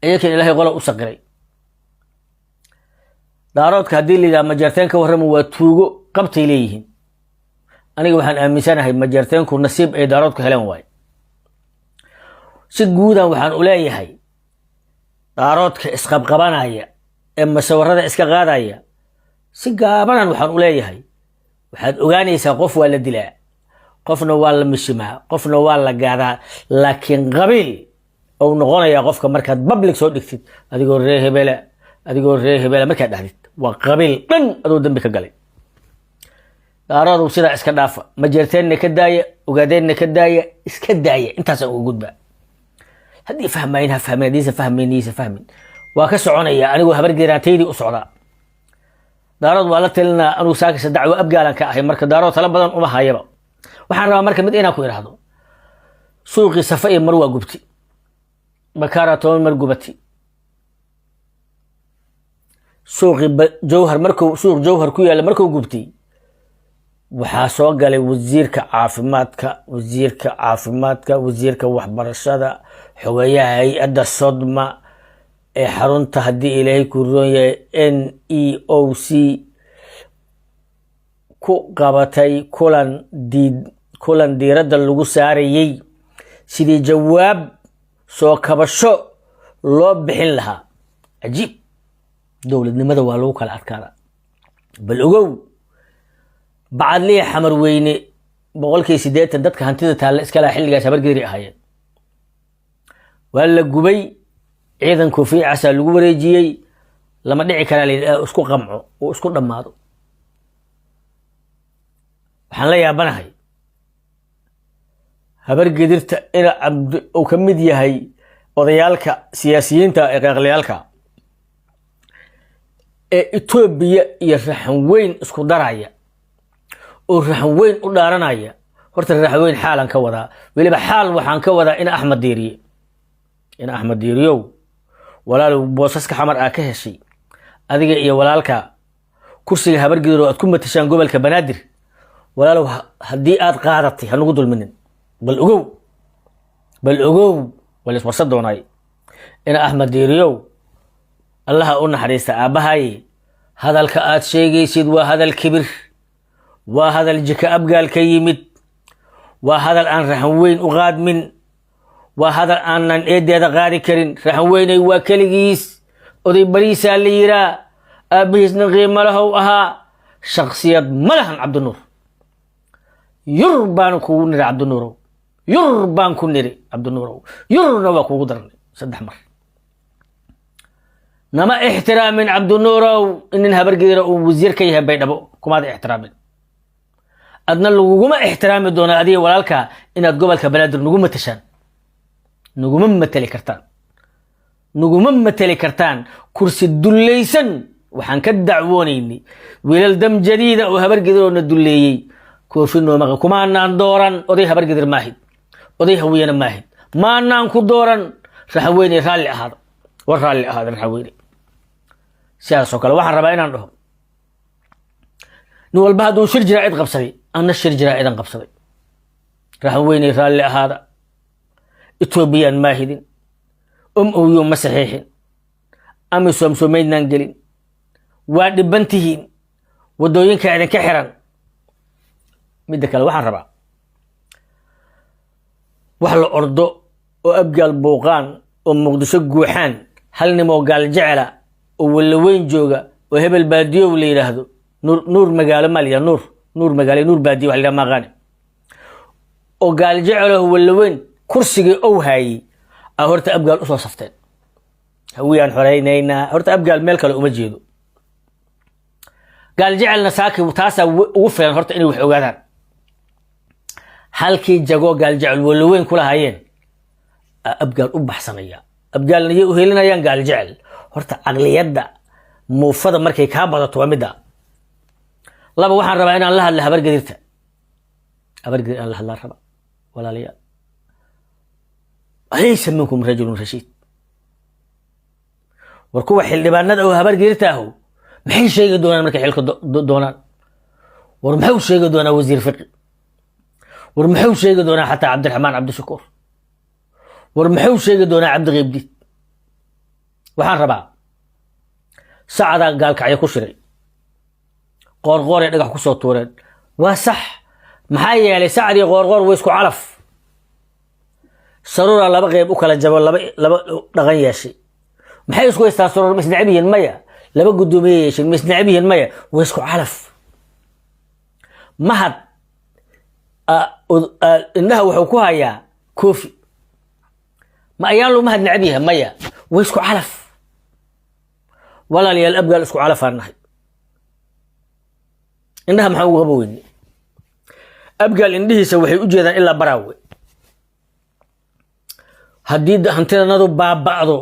أيك إلهي غلا أسقري دارات كهدي لي مجرتين كورم وتوجو قبط إليهم أنا وحن أمسنا هاي مجرتين كون نصيب أي دارات كهلان واي سجودا وحن أولي هاي دارات كإسقاب قبانا هي إما سورة إسقاقادا هي سجابنا وحن أولي هاي وحن أغاني سقف ولا دلاء قفنا ولا مشمع قفنا ولا قاعدة لكن قبيل أو نغنى يا قف كمركز بابليك صوت دكتور أديكور ريه بلا أديكور ريه بلا مركز دهنت وقبيل من أدو دمك قلي أرادوا سيدا إسكدافة مجرتين نكداية وقادين نكداية إسكداية أنت سأقول بقى هدي فهمينها فهمين ديسة فهمين وكسعوني أنا وهبر جيرانتيدي أسعدا دارود والدت لنا أنو ساكس الدعوة أبقى لك أهي مركز دارود طلب بدن أمها هايبا waxaan rabaa marka mid inaan ku iraahdo suuqi safay marwa gubti bakara toon mar gubati suuqi jawhar markuu suuq jawhar ku yaala markuu gubti waxa soo galay wasiirka waxbarashada xogayaha hay'adda sodma ee xarunta hadii ilaahay ku roon yahay NEOC ku qabatay kulan diiradda lagu saarayay sidii jawaab soo kabasho loo bixin lahaa ajiib dowladnimada waa lagu kala adkaada bal ogow bacadliya xamar weyne 80% dadka hantida taala iska laa xilligaas habargeeri ahaayeen waa la gubay ciidan koofiya casa lagu wareejiyay lama dhici kara isku qamco oo isku dhamaado waxaan la yaabanahay habargedirta ina abd oo kamid yahay odayaalka siyaasiyiinta ee qaqliyalka ee Itoobiya iyo raxan weyn isku daraya oo raxan weyn u dhaaranaya horta raxan weyn xaalan ka wada waliba xaal waxaan ka wada in Axmed Diiriyo walaal boosaska xamar ka heshay adiga iyo walaalka kursiga habargedir oo aad ku matashaan gobolka Banaadir walaalow haddii aad qaadatay hanugu dulminin bal ogow wala iswarsa doonay ina Axmed Diiriyo allaha u naxariista aabahay hadalka aad sheegaysid waa hadal kibir waa hadal jika abgaal ka yimid waa hadal aan raxan weyn u qaadmin waa hadal aanan eedeeda qaadi karin raxan weynay waa kaligiis oday bariisa la yiraa aabihiisna qiimo lahow ahaa shakhsiyad malahan Cabdinuur يربان كونير عبد النور يربان كونير عبد النور يرنا وكو درني صدح مر نما احترام من عبد النور انها برقدر وزير كيها بيدبو كما هذا احترام ادنا لوغما احترام دون ادي ولالك ان قبلك بلاد نغما تشان نغما متلي كرتان كرسي دليسن وحان كدعوونيني ويل دم جديده وهبرقدر ندليي كوفينو ما كمان دوران أودي هبرقدر ماهد أودي هوينا ماهد ما نانكو دوران رحويني رالي هذا ورالي هذا رحويني سياسة كلا واحد ربعين عندهم نقول بعدو شرجرا عيد قبصري أنا الشرجرا عيد قبصري رحويني رالي هذا إثيوبيا ماهدين يوم مسيحيين أمسوم سومين نانجلين واد بنتهين ودوين كعدن كحران midda kale waxaan rabaa wax la ordo oo abgaal booqaan oo muqdisho guuxaan hal nimo gaal jecela oo wala weyn jooga oo hebel baadiyo la yiraahdo nuur magaalo maliya nuur magaalo nuur baadiyo wax la maqaan oo gaal jecela oo wala weyn kursiga oo hayay horta abgaal u soo safteen hawiyaan xoreynayna horta abgaal meel kale uma jeedo gaal jecelna saaki taasa ugu filan horta inay wax ogaadaan halkii jago gaal jecel wala weyn kula hayeen abgaal u baxsanaya abgaalna ay u helinayaan gaal jecel horta aqliyada muufada markay ka badato waa mida laba waxaan rabaa inaan la hadlo habargedirta habargedir aan la hadla raba walaaliya alaysa minkum rajulun rashid warkuwa xildhibaanada oo habargedirta ah maxay sheegi doonaan markay xilka doonaan war maxay sheegi doonaan wasiir fiqi ورمحو شيء دونا حتى عبد الرحمن عبد الشكور ورمحو شيء دونا عبد غيبدي waxaan rabaa sacada gaalkacyo ku shiray qoorqoor ee dhagax ku soo tuureen waa sax maxaa yeelay sacdii qoorqoor way isku calaf saruura laba qayb u kala jabo laba dhaqan yeeshay maxay isku haystaa saruur ma isnacib yihiin maya laba guddoomiye yeeshay ma isnacib yihiin maya way isku calaf mahad indhaha wuxuu ku hayaa koofi ma ayaan lu mahad nacab yahay maya way isku calaf walaalayaal abgaal isku calafaan nahay indhaha maxaa ugu qaba weyne abgaal indhihiisa waxay u jeedaan ilaa baraawe haddii hantidanadu baaba'do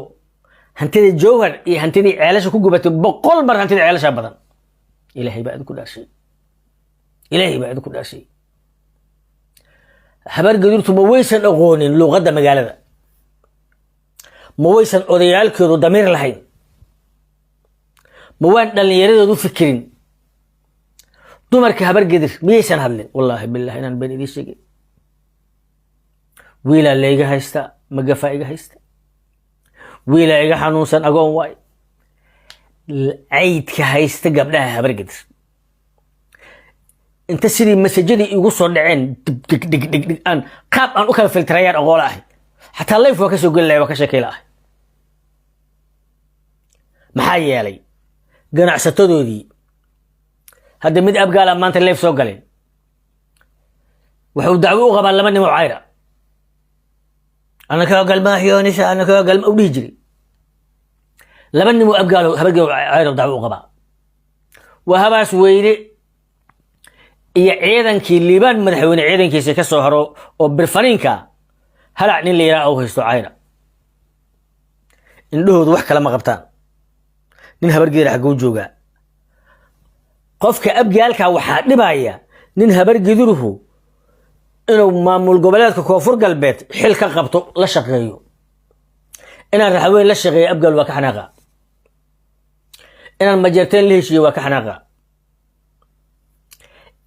hantida jowhar iyo hantidii ceelasha ku gubatay 100 mar hantida ceelasha badan ilaahay baa idinku dhaashay ilaahay baa idinku dhaashay habar gadurtu ma waysan aqoonin luqadda magaalada ma waysan odayaalkoodu damiir lahayn ma waan dhallinyaradoodu fikirin dumarka habar gadir miyaysan hadlin wallaahi bilaahi inaan been idiin sheegin wiilaa layga haysta magafaa iga haysta wiilaa iga xanuunsan agoon waay caydka haysta gabdhaha habar gadir inta sidii masajadii igu soo dhaceen dig aan qaab aan u kala filtrayaan aqoon ahay xataa life waa ka soo geli lahay waa ka sheekay lahay maxaa yeelay ganacsatadoodii hadda mid abgaala maanta life soo galeen wuxuu dacwo u qabaa 2 nin oo cayra anaka galma xiyoonisha anaka galma u dhihi jiray 2 nin oo abgaalo habargeeyo cayra dacwo u qabaa waa habaas weyne iyo ciidankii liibaan madaxweyne ciidankiisa ka soo haro oo birfaniinka halac nin leeyahay oo haysto cayra indhahoodu wax kala ma qabtaan nin habargeeda xaguu jooga qofka abgaalka waxaa dhibaya nin habargeeduhu inuu maamul goboleedka koonfur galbeed xil ka qabto la shaqeeyo inaan raxweyn la shaqeeyo abgaal waa ka xanaaqa inaan majeerteen la heshiiyo waa ka xanaaqa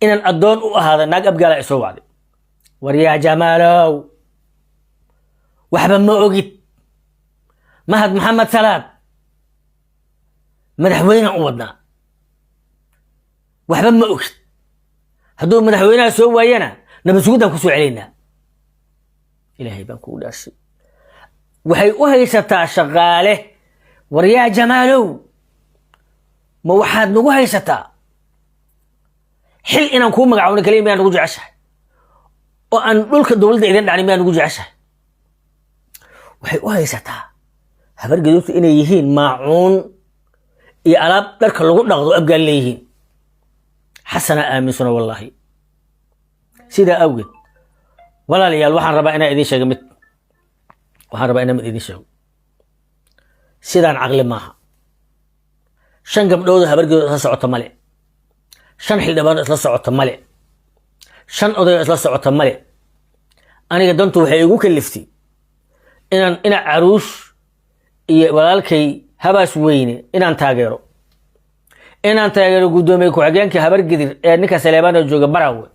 inaan adoon u ahaado naag abgaala ay soo wacday war yaa jamaalow waxba ma ogid mahad maxamed salaad madaxweyne u wadnaa waxba ma ogid hadduu madaxweynaha soo waayana nabad sugudaan ku soo celaynaa ilaahay baan kugu dhaashay waxay u haysataa shaqaale war yaa jamaalow ma waxaad nagu haysataa xil inaan kuu magacaawno kaliya miyaan nagu jeceshahay oo aan dhulka dowladda idin dhacni miyaan nagu jeceshahay waxay u haysataa habargedurtu inay yihiin maacuun iyo alaab dharka lagu dhaqdo abgaal leeyihiin xasana aaminsuna wallaahi sidaa awgeed walaalayaal waxaan rabaa inaan idiin sheego mid idiin sheego sidaan caqli maaha 5 gabdhood habargeedu isla socota male 5 xildhibaan isla socota male 5 oday isla socota male aniga dantu waxay igu kaliftay inaan caruush iyo walaalkay habaas weyne inaan taageero guddoomiye ku-xigeenka habargedir ee ninka Saleebaan jooga Baraawe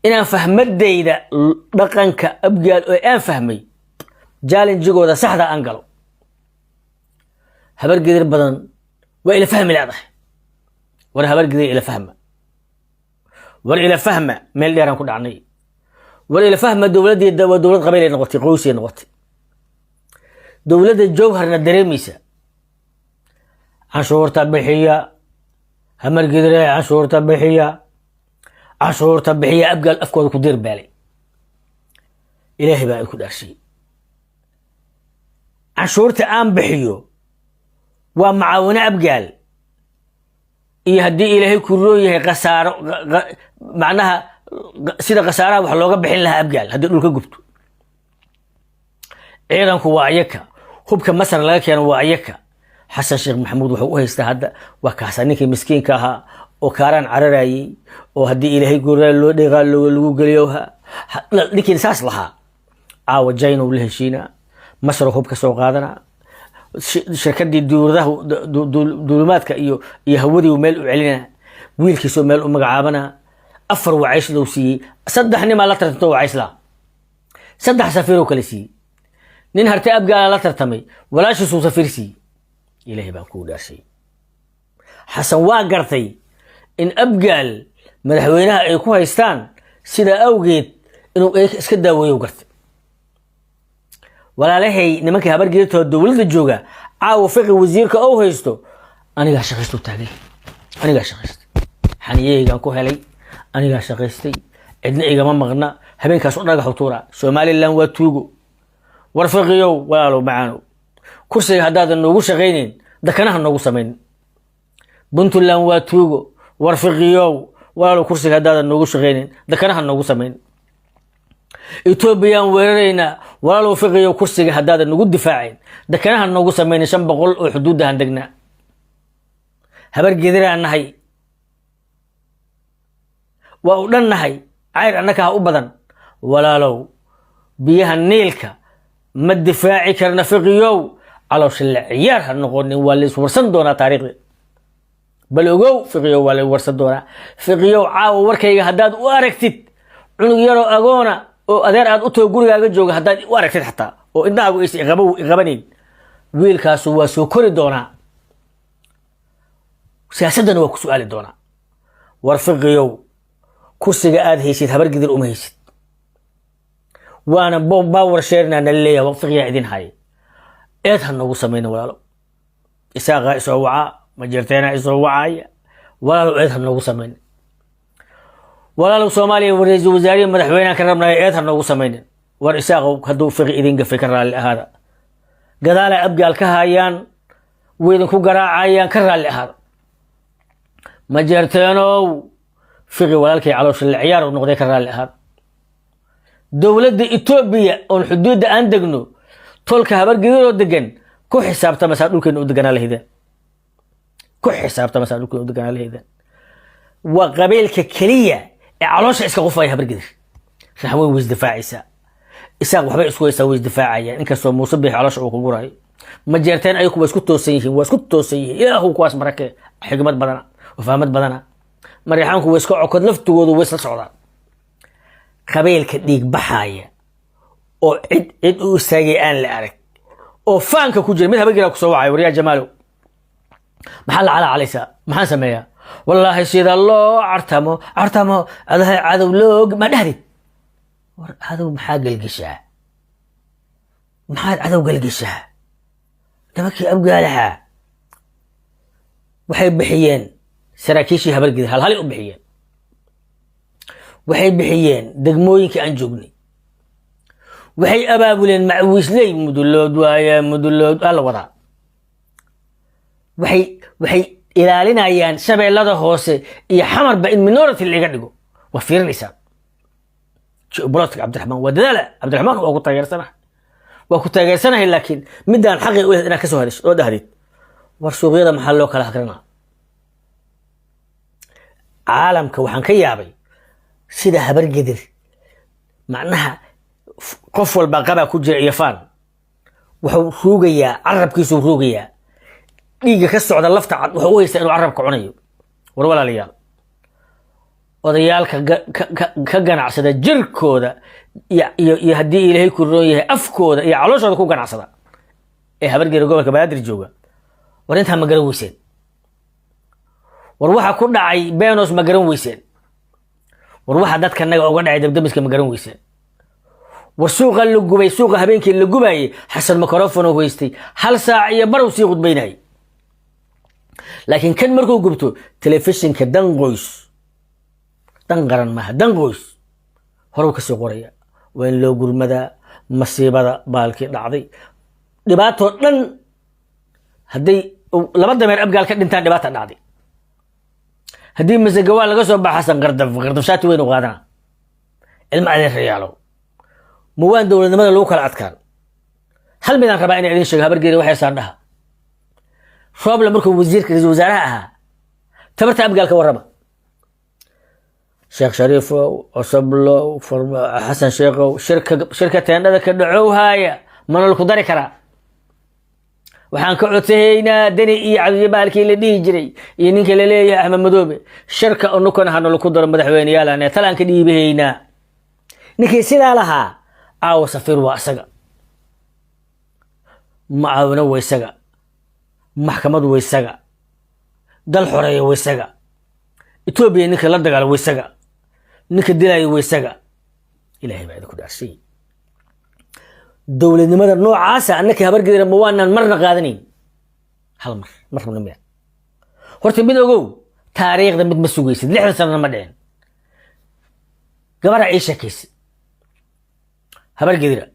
inaan fahmadayda dhaqanka abgaal oo aan fahmay challenge-gooda saxda aan galo habargedir badan waa ila fahmi leedahay war habargedir ila fahma meel dheeraan ku dhacnay war ila fahma dowladda waa dowlad qabiil ay noqotay qoys ay noqotay dowladda jowharna dareemaysa cashuurta bixiya habargedir cashuurta bixiya abgaal afkooda ku dir baalay ilaahay baa ku dhaashay cashuurta aan bixiyo waa macaawino abgaal iyo haddii ilaahay ku rooyahay qasaaro macnaha sida qasaaraha wax looga bixin lahaa abgaal haddii dhulka gubto ciidanku waa ayaka hubka masar laga keeno waa ayaka xasan sheekh maxamuud wuxuu u haystaa hadda waa kaasa ninkii miskiinka ahaa oo kaaraan cararayay oo haddii ilaahay goraa loo dheeqaa lagu geliyo ninkii saas lahaa caawa jayna uu la heshiinaa masar hubka soo qaadanaa shirkadii duulimaadka iyo hawadii meel u celinaa wiilkiisoo meel u magacaabanaa 4 wacayslow siiyey 3 nimaa la tartanto wacaysla 3 safiiroo kale siiyey nin harti abgaala la tartamay walaashiisuu safirsiiyey ilaahay baan kuu dhaarshay xasan waa gartay in abgaal madaxweynaha ay ku haystaan sida awgeed inuu iska daaweeyo gartay walaalahay nimankii habargeedtooda dowladda jooga caawa fiqi wasiirka oo haysto anigaa shaqaysto taagay anigaa shaqaystay xaniyeygaan ku helay anigaa shaqaystay cidna igama maqna habeenkaas u dhagax u tuura Somaliland waa tuugo war fiqiyow walaalow macaano kursiga haddaadan noogu shaqaynin dakanaha noogu samayn Puntland waa tuugo war fiqiyow walaalow kursiga haddaadan noogu shaqaynin dakanaha noogu samayn Ethiopian weerarayna walaalow fiqiyow kursiga haddaadan nagu difaacin dakanaha noogu samayn 500 oo xuduudahan degnaa habar gediraan nahay waa u dhannahay cayr annaka ha u badan walaalow biyaha niilka ma difaaci karna fiqiyow calooshii la ciyaar ha noqonin waa la iswarsan doonaa taariikhda bal ogow fiqiyow waa la warsan doonaa fiqiyow caawa warkayga haddaad u aragtid cunug yaroo agoona oo adeer aad u tago gurigaaga jooga haddaad u aragtid xataa oo indhahaagu aysan iqabanayn wiilkaasu waa soo kori doonaa siyaasaddana waa ku su'aali doonaa war fiqiyow kursiga aad haysid habargidir uma haysid وانا باور شيرنا نليه وفقيا إذن هاي إيه هنوغو سمينا ولا إساقا إسوعا مجرتين إسوعا ولا لو إيه هنوغو سمينا ولا لو صومالي ورئيس وزاري مدحوينا كرمنا إيه هنوغو سمينا ورئيساقا كدو فقي إذن قفكر هذا قدالا أبقى الكهايان وإذن كو قراعايان كرر هذا مجرتينو فقي ولالكي علوش العيار ونقضي كرر هذا دولة إثيوبيا أو الحدود عندنا تولك هبر جدير ودقن كو حسابته مثلا ممكن ودقن على هذا كو حسابته مثلا ممكن ودقن على هذا وقبيل ككلية علوش إسكا غفاي هبر جدير نحوي وز دفاع إساق وحبي إسكو يسوي دفاع يعني إنك سو مصبح علوش أو كبراي مجرتين أيكم واسكتوا سيه واسكتوا سيه إلى هو كواس مركة حكمت بدنا وفهمت بدنا مريحانكم واسكو عقد لفتوا ووصل صعدا qabeelka dhiig baxaya oo cid u istaagay aan la arag oo faanka ku jira mid habagira ku soo wacay wariya jamaalo maxaa la calaysa maxaa sameeyaa wallahi sida loo artamo adahay cadow loog ma dhahdid war cadow maxaa galgishaa maxaa cadow galgishaa nimankii abgaalaha waxay bixiyeen saraakiishii habargida hal u bixiyeen waxay bixiyeen degmooyinka aan joognay waxay abaabuleen macwiisley mudulood ala wada waxay ilaalinayaan shabeellada hoose iyo xamarba in minority laga dhigo waa fiirinaysaa bolotka cabdiraxmaan waa dadaala cabdiraxmaan waa ku taageersanahay laakiin midaan xaqi u inaad ka soo hadasho oo dhahdid war suuqyada maxaa loo kala hakranaa caalamka waxaan ka yaabay sida habar gedir macnaha qof walba qaba ku jira yafaan wuxuu ruugayaa carabkiisu ruugayaa dhiiga ka socda lafta cad wuxuu haysta inuu carabka cunayo war walaalayaal odayaalka ka ganacsada jirkooda iyo haddii ilaahay ku roon yahay afkooda iyo calooshooda ku ganacsada ee habar gedir gobolka banaadir jooga war intaa ma garan weyseen war waxa ku dhacay beenos ma garan weyseen war waxa dadka naga uga dhacay dabdamiska ma garan weyseen war suuqa la gubay suuqa habeenkii la gubayay xasan microphone oo haystay hal saac iyo bar uu sii qudbaynay laakiin kan markuu gubto telefishinka danqoys danqaran ma danqoys hore ka soo qoraya waa in loo gurmada masiibada baalkii dhacday dhibaato dhan haday laba dameer abgaal ka dhintaan dhibaato dhacday haddii masagawa laga soo baxasan qardafshaati weyn u qaadana ilma adeer reyaalo muwaan dowladnimada lagu kala adkaan hal midaan rabaa inay idin sheego habargeeda waxay saardhaha roobla markuu wasiirka ra'iisul wasaaraha ahaa tabarta abgaalka warrama sheekh shariifo osablo xasan sheekhow shirka teendhada ka dhacow haaya mana ku dari karaa waxaan ka codsahaynaa dani iyo cabdibaalkii la dhihi jiray iyo ninka la leeyahay axmed madoobe shirka unukana hana ku daro madaxweyneyaalane talaan ka dhiibahaynaa ninkii sidaa lahaa caawa safir waa isaga معاونة ويسقى محكمة ويسقى دل حرية ويسقى إثيوبيا نك لا دغال ويسقى نك دلاي ويسقى إلهي بعد كل شيء دولة نمر نوع عاسى أنك هبر قدر موانا مرنا قادنين هل مر من المياه horta mid ogow taariikhda mid ma sugaysid 6 sano ma dhicin gabadha ay sheekaysid habar gedira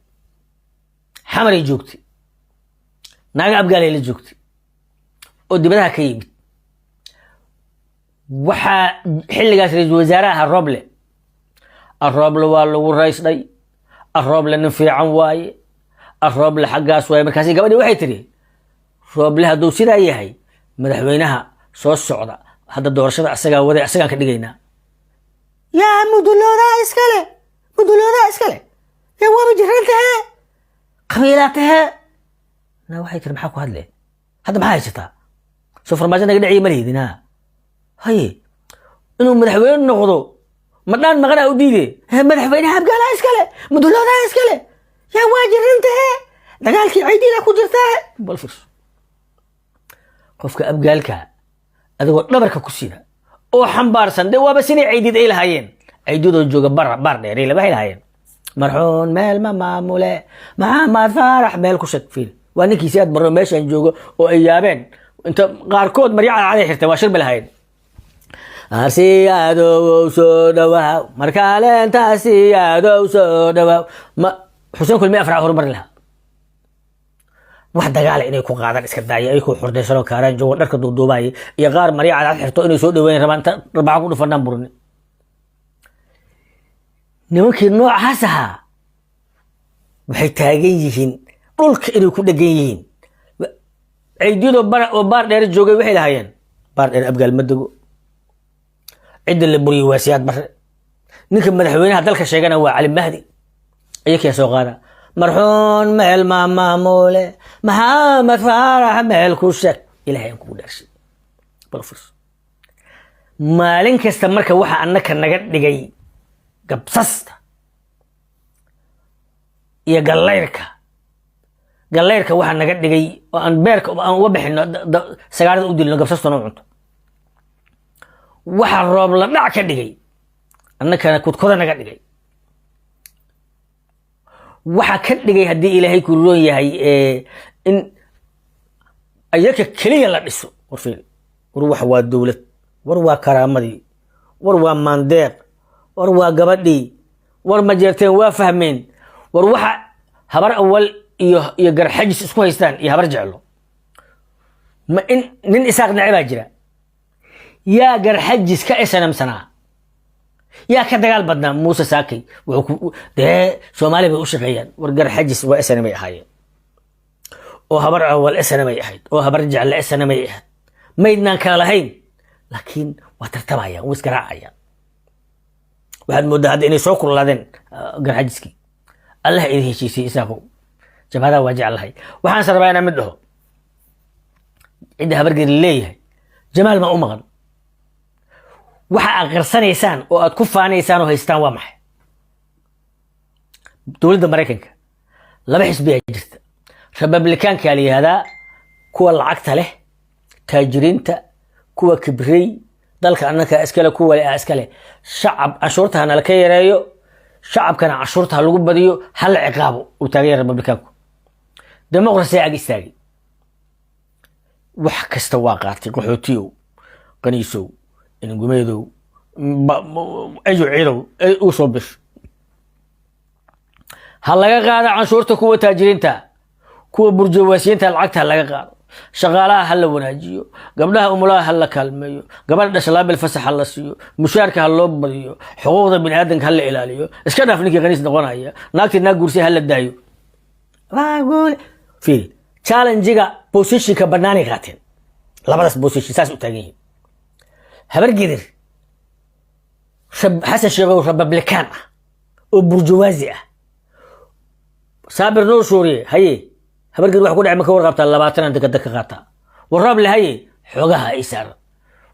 xamar ay joogtay naaga abgaalay la joogtay oo dibadaha ka yimid waxaa xilligaas ra'iisul wasaaraha Roble waa lagu raysday Roble nin fiican waaye Roble xaggaas waaye markaas gabadhii waxay tiri Roble hadduu sidaa yahay madaxweynaha soo socda hadda doorashada asaga waday asaga ka dhigaynaa yaa mudulooda iskale yaa waa jiranta qabiilataha na waxay tir maxaa ku hadle hadda maxaa haysataa soo farmaajo naga dhiciyay maleedina haye inuu madaxweyne noqdo madaan maqana u diiday madaxweynaha abgaala iskale mudulooda iskale yaa waa jiranta dagaalkii ciidina ku jirtaa bal firs qofka abgaalka adigoo dhabarka ku sida oo xambaarsan de waaba sinay ciidid ay lahaayeen ciididoo jooga bar dheer ay lahaayeen marxuun meel ma maamule maxamed faarax meel ku shad fiil waa ninkiisi aad marno meeshaan joogo oo ay yaabeen inta qaarkood maryaca caday xirtay waa shirba lahaayeen asiyaadoo soo dhawaa markaale intaasiyaadoo soo dhawaa ma xuseen kulmi afrac horumar lahaa wax dagaal inay ku qaadan iska daaya ay ku xurdeysan kaaraan joogo dharka duuduubay iyo qaar mariya cad xirto inay soo dhaweeyeen rabaan rabaa ku dhufanaan burni nimankii noocaas ahaa waxay taagan yihiin dhulka inay ku dhagan yihiin ciidido baar dheer joogay waxay lahaayeen baar dheer abgaal ma dego cidda la buriyo waasiyaad bare ninka madaxweynaha dalka sheegana waa cali mahdi ayay soo qaada marxuun meel ma maamule maxamed faarax meel ku shag ilaahay aan kugu dhaarshay balfurs maalin kasta marka waxa annaka naga dhigay gabsasta iyo galleyrka waxa naga dhigay oo aan beerka aan uga bixino sagaarada u dilno gabsasta noo cunto waxa roob la dhac ka dhigay annaka kudkoda naga dhigay waxa ka dhigay haddii ilaahay ku roon yahay in ayaka kaliya la dhiso war wax waa dowlad war waa karaamadii war waa maandeeq war waa gabadhii war ma jeerteen waa fahmeen war waxa habar awal iyo garxajis isku haystaan iyo habar jeclo ma in nin isaaq nacibaa jira yaa garxajis ka isanamsanaa yaa ka dagaal badnaa muuse saakay wuxuu dee Soomaaliya bay u shaqeeyaan war garxajis waa SNM ay ahaayeen oo habar awal SNM ay ahayd oo habar jecel SNM ay ahayd maydnaan kala lahayn laakiin waa tartamayaan oo iskaraacayaan waxaad moodaa hadda inay soo kululaadeen garxajiskii Allah idin heshiisay isaaqo jabhada waa jecelahay waxaan sarabaa inaan mid dhaho cidda habar geer leeyahay jamaal ma u maqan waxa aad qarsanaysaan oo aad ku faanaysaan oo haystaan waa maxay dowladda Mareykanka laba xisbi ay jirta Republicaanka la yiraahdaa kuwa lacagta leh taajiriinta kuwa kibrey dalka annaka iskale kuwa iskale shacab cashuurta la ka yareeyo shacabkana cashuurta lagu badiyo hal ciqaabo uu taageero Republicaanku dimuqraasiga ag istaagay wax kasta waa qaatay qaxootiyo qaniisow in gumeedo ayu ciidow u soo bir hal laga qaado cashuurta kuwa taajiriinta kuwa burjawasiinta lacagta laga qaado shaqaalaha hal la wanaajiyo gabdhaha umulaha hal la kaalmeeyo gabadha dhashay bil fasax hal la siiyo mushaarka hal loo badiyo xuquuqda bini'aadanka hal la ilaaliyo iska dhaaf ninkii qaniis noqonaya naagtii naag gursi hal la daayo waa gool fi challenge-ga position-ka banaani qaateen labadaas position saas u taagan yihiin habar gidir xasan sheego Republican oo burjuwaasi ah saabir noo suuriye haye habar gidir wax ku dhacay ma ka warqabta 20 daqiiqo ka qaata warab le haye xogaha ay saar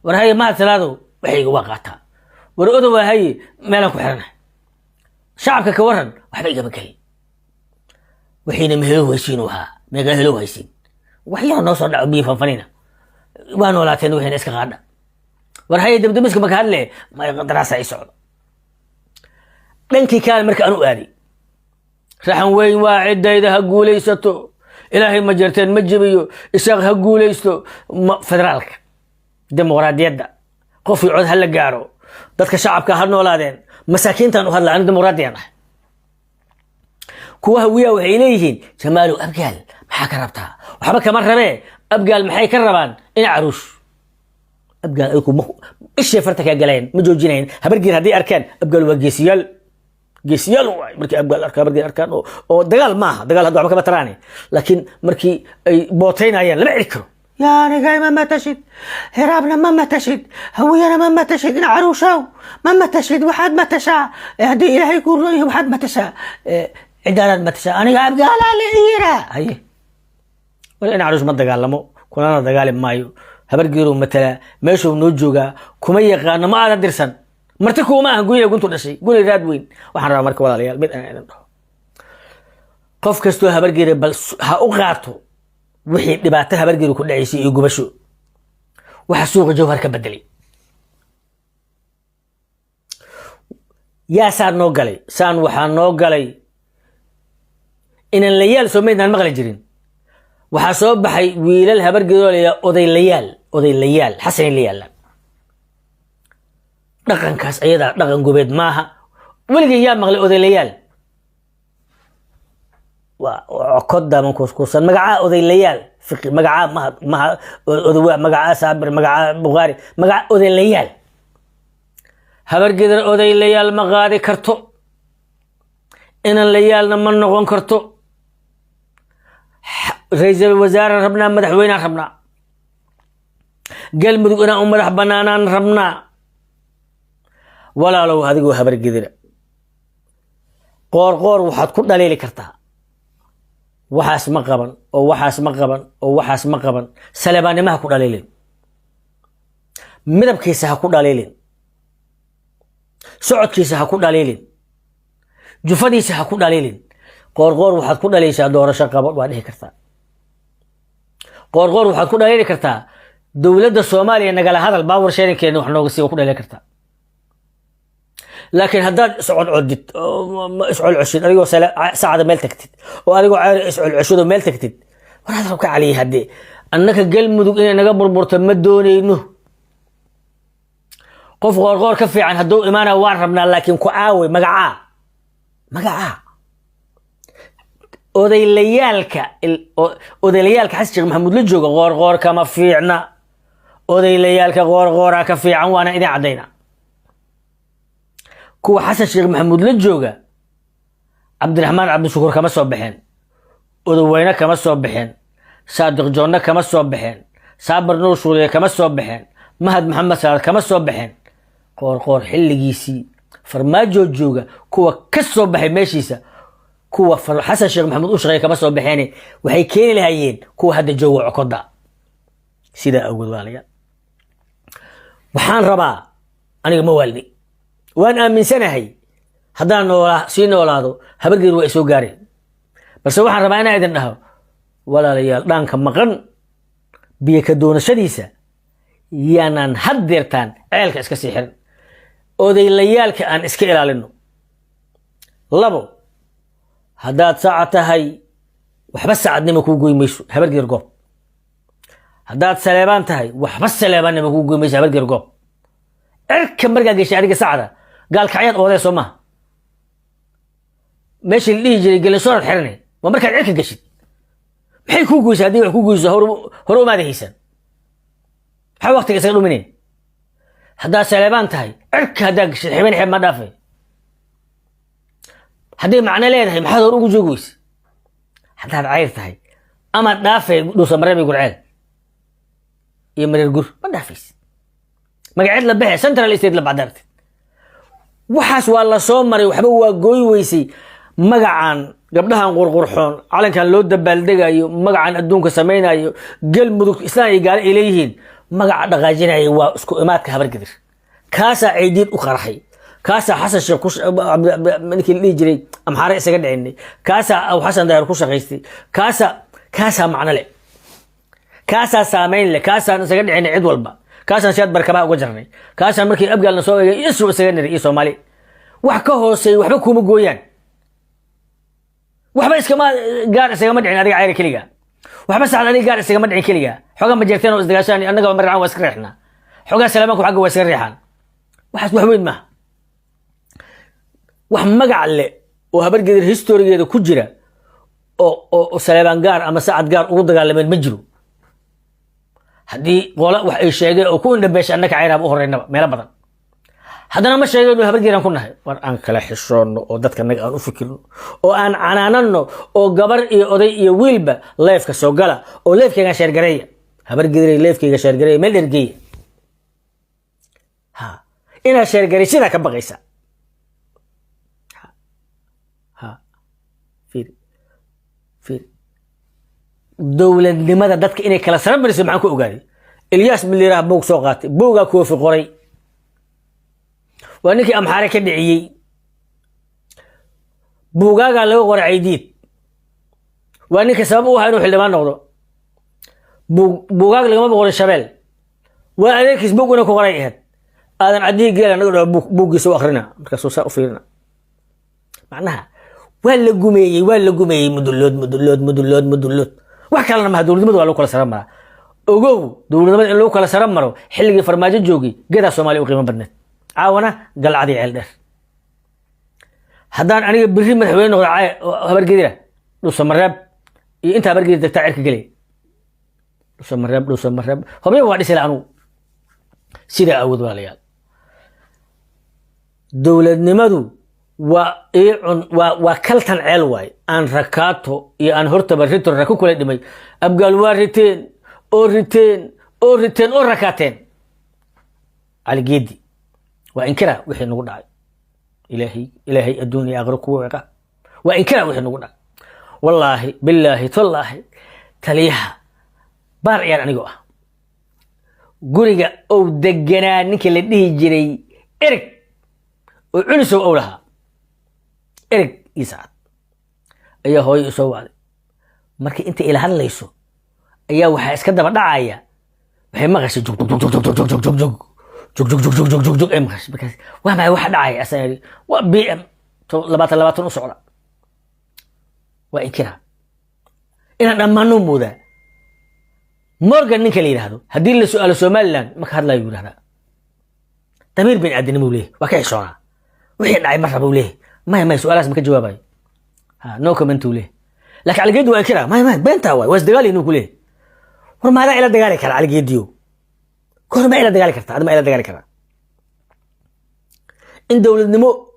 war haye ma talaado waxay uga qaata war odow haye meel ku xirana shacabka ka waran waxba iga bakay waxayna meelo weysiin waxa meeqa helow haysiin waxyaa noo soo dhaco biyo fanfanina waa noolaateen wixina iska qaadha war haye dabdamiska maka hadle daraasa ay socdo dhankii kaale marka aan u aaday raxan weyn waa ciddayda ha guulaysato ilaahay ma jarteen ma jebiyo isaaq ha guulaysto federaalka dimuqraadiyadda qofkii cod ha la gaaro dadka shacabka ha noolaadeen masaakiintan u hadla aniga dimuqraadiyan ah kuwa hawiyaa waxay leeyihiin jamaalow abgaal maxaa ka rabtaa waxba kama rabee abgaal maxay ka rabaan in caruush abgaal ay ku ishee farta ka galeen ma joojinayn habargeed haddii arkaan abgaal waa geesiyaal waay markii abgaal arkaa habargeed arkaan oo dagaal maaha dagaal hadda waxba kama taraane laakiin markii ay bootaynayaan lama celi karo يعني جاي ما تشد هرابنا ما تشد هوينا ما تشد عروشاو ما تشد واحد ما تشاء هدي إلهي يكون رؤيه واحد ما تشاء عدالة ما تشاء أنا قاعد قال على إيرا هي ولا أنا عروش ما دقالمو كنا دقالم مايو هبرجيرو مثلا ماشوا نوجوجا كمية قانا ما أنا درسن مرتكو ما قولي قلت ولا شيء قولي راد وين وحنا مرك ولا ليال بيت أنا قف كستو هبرجير بل هأقعته wixii dhibaato habargeeru ku dhacaysay iyo gubasho waxa suuqa jawhar ka bedelay yaa saan noo galay saan waxaa noo galay inaan layaal soo maydnaan maqli jirin waxaa soo baxay wiilal habargeeru leeya odaylayaal xasan layaal dhaqankaas ayadaa dhaqan gobeed maaha weligii yaa maqlay odaylayaal وعقد من كوسكوسان مجاعة أذيليال فقه مجاعة ما أذواء مجاعة سابر مجاعة بغاري مجاعة أذيليال هبر قدر أذيليال مغاري كرتو إن الليال نمن نغون كرتو رئيس الوزراء ربنا مدحوينا ربنا قال مدقنا مدح بنانا ربنا ولا لو هذه هبر قدر قور وحد كل دليل كرتها waxaas ma qaban oo waxaas ma qaban oo waxaas ma qaban salabaanimaha ku dhaleelin midabkiisa ha ku dhaleelin socodkiisa ha ku dhaleelin jufadiisa ha ku dhaleelin qoorqoor waxaad ku dhalaysaa doorasho qabo waa dhihi kartaa qoorqoor waxaad ku dhaleeli kartaa dowladda Soomaaliya nagala hadal baawar sheerinkeena wax nooga sii ku dhaleeli kartaa لكن هداد اسعد عدت اسعد عشد أديكو ساعة ميل تكتد وأديكو عاري اسعد عشد وميل تكتد ولا تركع عليه هدي أنك قل مدوك إني نقبر مرتمدوني إنه قف غور كفي عن هدو إيمانا واربنا لكن كعاوي مقعا أودي ليالك حس شيخ محمود لجوغ غور كما فيعنا أودي ليالك غور كفي عن وانا إذا عدينا كو حسن شيخ محمود لجوغا عبد الرحمن عبد الشكور كما سو بخين ودوينا كما سو بخين صادق جونا كما سو بخين صابر نور سوريا كما سو بخين مهد محمد سعد كما سو بخين قور خليgiisi farmaajo jooga kuwa ka soo baxay meeshiisa kuwa xasan sheekh maxamuud u shaqeey kama soo baxeen waxay keenay lahaayeen kuwa hadda jooga cokoda sida awgeed waalaya waxaan rabaa aniga ma waalni waan aaminsanahay haddaan sii noolaado habargeedu waa soo gaareen balse waxaan rabaa inaan idin dhaho walaalayaal dhaanka maqan biyo ka doonashadiisa yaanaan haddeertaan ceelka iska sii xiran odaylayaalka aan iska ilaalino labo haddaad saaca tahay waxba saacadnimo kuu goy mayso habargeer goob haddaad saleebaan tahay waxba saleebaannimo kuu goy mayso habargeer goob cirka markaa geshay adiga saacda gaalkacyaad oodee soo maha meeshii la dhihi jiray gelinsoorad xirane waa markaad cirka geshid maxay kuu goysaa haddii wax kuu goyso hore umaada haysan maxaa waqtiga isaga dhumineen haddaad saleebaan tahay cirka haddaa geshid xibeen xeeb ma dhaafay hadday macno leedahay maxaad hor ugu joogi weyse haddaad cayr tahay ama dhaafay dhuusa mareebay gurceel iyo mareer gur ma dhaafayse magaceed la baxee central state la bacdartay waxaas waa la soo maray waxba waa gooy weysay magacan gabdhahan qurqurxoon calankan loo dabaaldegayo magacan adduunka samaynayo galmudug islaan ay gaale ay leeyihiin magaca dhaqaajinaya waa isku imaadka habargedir kaasaa ciidiid u qaraxay kaasaa xasan sheekh ninkii la dhihi jiray amxaare isaga dhicinay kaasaa aw xasan daahir ku shaqaystay kaasaa كاسا معنى له كاسا سامين له كاسا نسجد عين عد والبا كاسا شاد بركبها وجرني كاسا مركي أبقى نسوي يسوع سجن رئيس مالي وحكوه سي وحبكم جويان وحبا إسكما قارس يا مدعي أنا عير كليجا وحبا سعد أنا قارس يا مدعي كليجا حقا مجرتين وإزدقاشاني أنا قبل مرعان واسكريحنا حقا سلامك وحقا واسكريحان وحس وحوين ما وح مقع اللي وهبر قدر هيستوري هذا كجرة أو سلام قار أما سعد قار ورد قال لمن مجرو هدي ولا وح أي شيء أو كون نبيش أنك عيرها بأخرى إنما ما بدن هذا ما شيء إنه هبر قدر كنا وأن كلا حشون أو دتك أنك أو فكر أو أن عنانو أو جبر أو ذي ويلبا ليف كسوقلا أو ليف كي عشر قرية هبر قدر ليف كي عشر قرية ما الرجية ها إن عشر قرية سيدا كبقيسا في دولة لماذا دتك إني كلا سلام بس معكوا أوجاري الياس من اللي راه بوق سوقات بوقا كوفي قري وأنك أم حركة دعية بوقا قال له قري عيديد وأنك سببه هنروح اللي ما نقوله بوقا لما بقول الشبل وأنك سبوقنا كقري هاد هذا عدي قال نقول بوق سو آخرنا كسوسا وفيرنا معناها ولا قمي مدلود وحكالنا ما دولد مدو لو كلا سلام مرا اوغو دولد مد لو كلا سلام مرو خليغي فرماجو جوغي غدا سومالي او قيمه بدنت عاونا قال عادي عيل دير hadaan aniga biri madaxweyne noqdo habar geedira dhuusa marab iyo inta habar geedira tacirka galay dhuusa marab hobay waa dhisay anu sida awood walaal dawladnimadu waa kaltan ceel waay aan rakaato iyo aan horta barrito raku kula dhimay abgaal waa riteen oo rakaateen algeedi waa inkira wixii nagu dhacay ilaahay adduuniya aakhiro kuwa wiqa waa inkira wixii nagu dhacay wallaahi billaahi tallaahi taliyaha baar ciyaar anigoo ah guriga oo deganaa ninka la dhihi jiray ereg oo cunisow ow lahaa ereg isaad ayaa hooyo soo wacday markii inta ila hadlayso ayaa waxa iska daba dhacaya waxay maqashay jog ay maqashay markaas waa ma waxa dhacay asayri waa BM 22 u socda waa inkira ina dhamaano mooda Morgan ninka la yiraahdo hadii la su'aalo Somaliland ma ka hadlayo yiraahdo tamir bin adnimo leey waa ka xishoona wixii dhacay mar rabo leey ما سؤالات ما كجوابي ها نو كومنت له لكن على قد واكره ما بنتها واس دغالي انه كله وما لا الى دغالي كره على قديو كور ما الى دغالي كرتا هذا ما الى دغالي كره ان دولدنمو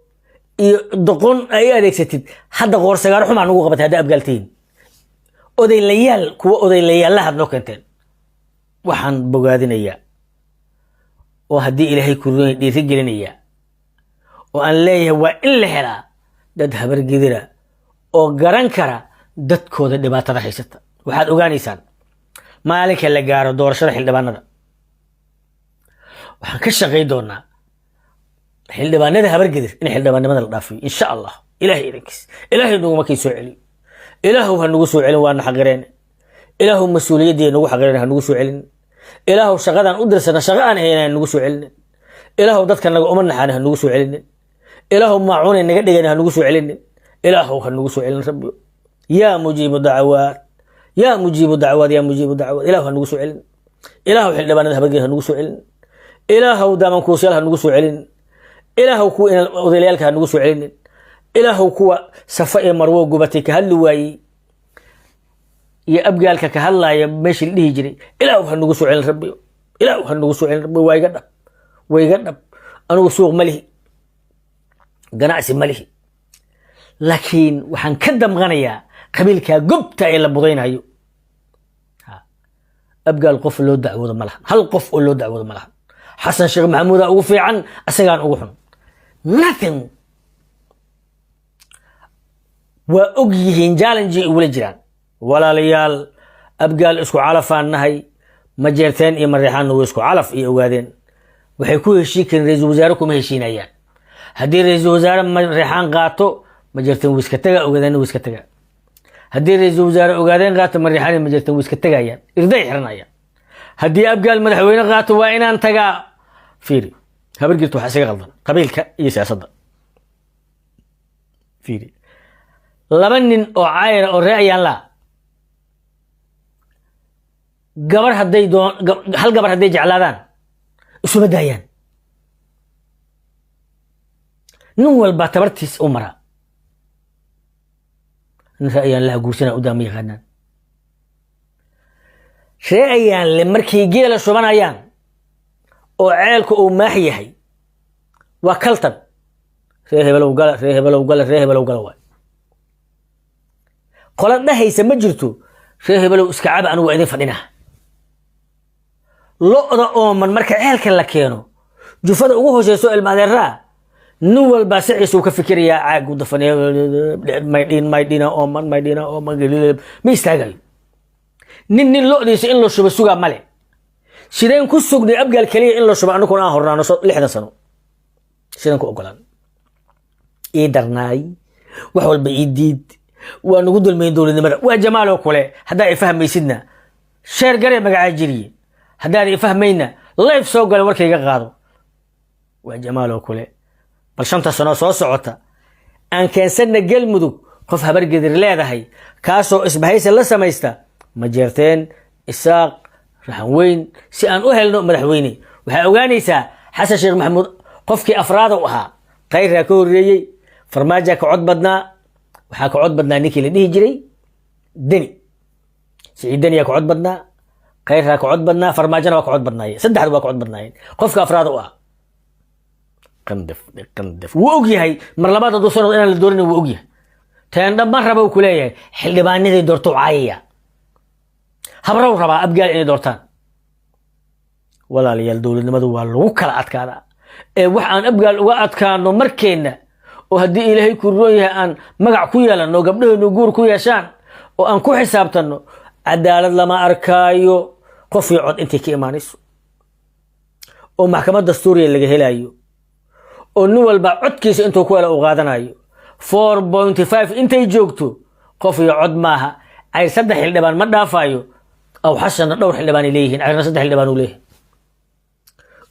دقون اي adeegsatid hadda qoor sagaar xuma nagu qabatay hada abgaltiin odaylayaal kuwa odaylayaal la hadlo kanteen waxaan bogaadinaya oo hadii ilaahay ku dhiiri gelinaya وأن ليه وإلا هلا دد هبر جديرة أو جران كرا دد كود دبات رحيسته واحد أوغانيسان مالك اللي جاره دور شرح الدبانة ده وحنكش غيدورنا حل دبانة ده هبر جدير إن حل دبانة ما نلقافي إن شاء الله إلهي ركس إلهي نو ما كيسوع علي إلهه هنوسو علي وأنا حجرين إلهه مسؤولية دي نو حجرين هنوسو علي إلهه شغلان أدرسنا شغلان هنا هنوسو علي إلهه دد كان لقوا أمنا حنا هنوسو علي إلهه معون إنك دقنا هنوسو علن إلهه هنوسو علن ربي يا مجيب الدعوات يا مجيب الدعوات إلهه هنوسو علن إلهه حل بنا ذهب هنوسو علن إلهه دام كوسيل هنوسو علن إلهه كو إن أذليالك هنوسو علن إلهه كو صفاء مروه قبتك هلواي يا أبقالك كهلا يا ماشي اللي يجري إلهه هنوسو علن ربي إلهه هنوسو علن ربي ويقدم أنا سوق ملهي ganacsi malihi laakiin waxaan ka damqanayaa qabiilka gubta ee la budaynayo abgaal qof loo dacwado malaha hal qof oo loo dacwado malaha xasan sheekh maxamuud ugu fiican asagaan ugu xun nothing waa og yihiin challenge ay wala jiraan walaalayaal abgaal isku calafaan nahay ma jeerteen iyo marixaan oo isku calaf iyo ogaadeen waxay ku heshiikeen ra'iisul wasaare kuma heshiinayaan haddii ra'iisul wasaare marixaan qaato ma jeerteen wiiska taga ogaadeen wiiska taga هدي رئيس وزراء وقادين قاتوا مريحاني مجلتين ويسكتقايا إرداي حرنايا هدي أبقى المدحوين قاتوا وإن أنتقا فيري هبر قلت وحاسي غلطا قبيلك يسع صدق فيري لبنن أو عاير أو رأيان لا قبر هدي دون هل قبر هدي جعلادان اسو بدايان نول باتبرتيس أمرا رأيان لا قرسنا قدامي غنان رأيان لمركي جيل شبان أيان oo ceelku uu maax yahay waa kaltan reehebalow gala waay qolan dhahaysa ma jirto reehebalow iska cab anigu idin fadhina lo'da ooman marka ceelka la keeno jufada ugu hooseyso ilmaadeeraa nin walba siciisu ka fikirayaa caag u dafanay maydina ooman ma istaagayo nin lo'diisa in la shubo sugaa male sideen ku sugnay abgaal kaliya in la shubo anaguna aan hornaano 60 sano sideen ku ogolaan ii darnaay wax walba ii diid waa nagu dulmay dowladnimada waa jamaal oo kale hadaa ay fahmaysidna sheer gare magaca jiriye hadaa ay fahmayna live soo gal warkayga qaado waa jamaal oo kale bal 5 sano soo socota aan keensanna galmudug qof habar gedir leedahay kaasoo isbahaysa la sameeysta ma jeerteen isaaq raxan weyn si aan u helno madaxweyne waxa ogaanaysaa xasan sheekh maxamuud qofkii afraad u ahaa qayra ka horeeyay farmaajo ka cod badnaa waxa ka cod badnaa ninkii la dhihi jiray deni siciidani ka cod badnaa qayra ka cod badnaa farmaajona ka cod badnaayeen saddexdu waa ka cod badnaayeen qofka afraad u ahaa qandaf wuu og yahay mar labaad uu soo inaan la doorin wuu og yahay taan dhammaan raba uu ku leeyahay xildhibaanadii doorto caayaya habrow rabaa abgaal inay doortaan walaalayaal dowladnimadu waa lagu kala adkaadaa ee wax aan abgaal uga adkaano markeena oo haddii ilaahay ku roon yahay aan magac ku yeelano gabdhaheenu guur ku yeeshaan oo aan ku xisaabtano cadaalad lama arkaayo qof iyo cod intii ka imaanayso oo maxkamad dastuuriya laga helayo oo nin walba codkiisa intuu ku helo u qaadanayo 4.5 intay joogto qof iyo cod maaha ay 3 xildhibaan ma dhaafayo أو حسن دور حلبان إليهن عرنا صدق حلبان إليه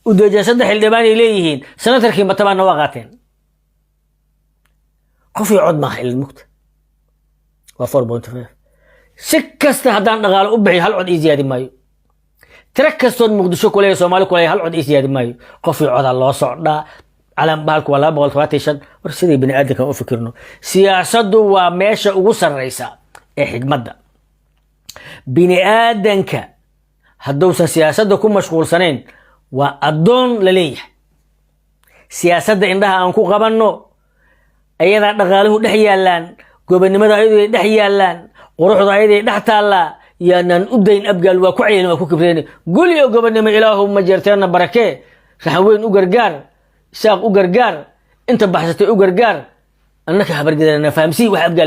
ودجا صدق حلبان إليهن سنتركي متبع نواقاتين قفي عد ما حل المكت وفور بونتفير سكست هدان نغال أبعي هل عد إزيادي مايو تركستون مقدشو كولي سومالي كولي هل عد إزيادي مايو قفي عد الله صعدا على بالك ولا بغل فاتيشن ورسيدي بني آدم كان أفكرنو سياسة وماشا وصل رئيسا إحد مدى بني آدنك هدوسا سياسة كون مشغول سنين وأدون لليه سياسة عندها أنكو قبنو أيضا نغاله دحيالان قبن مدى أيضا دحيالان وروح ضعيدي دحتالا يانان أدين أبقال وكعين وكوكبرين قول يا قبن ما إلههم مجرتين بركة رحوين أقرقار ساق أقرقار انت بحثتي أقرقار أنك هبرقدر أنا فهمسي وحبقال